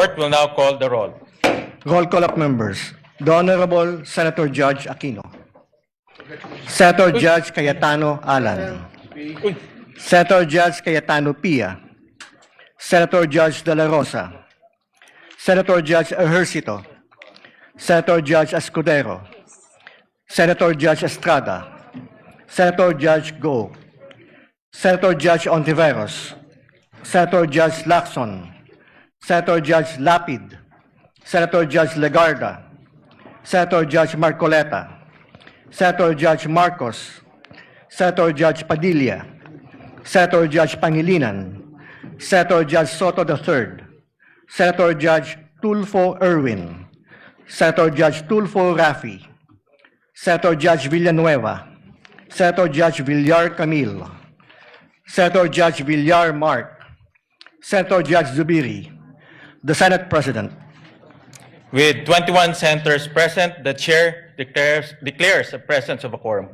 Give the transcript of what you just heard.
Court will now call the roll. Roll call of members. The Honorable Senator Judge Aquino. Senator Judge Cayetano Alan. Senator Judge Cayetano Pia. Senator Judge De La Rosa. Senator Judge Ejercito. Senator Judge Escudero. Senator Judge Estrada. Senator Judge Go. Senator Judge Ontiveros. Senator Judge Lacson. Senator Judge Lapid. Senator Judge Legarda. Senator Judge Marcoleta. Senator Judge Marcos. Senator Judge Padilla. Senator Judge Pangilinan. Senator Judge Soto III. Senator Judge Tulfo Erwin. Senator Judge Tulfo Rafi. Senator Judge Villanueva. Senator Judge Villar Camille. Senator Judge Villar Mark. Senator Judge Zubiri. The Senate President. With 21 senators present, the chair declares the presence of a quorum.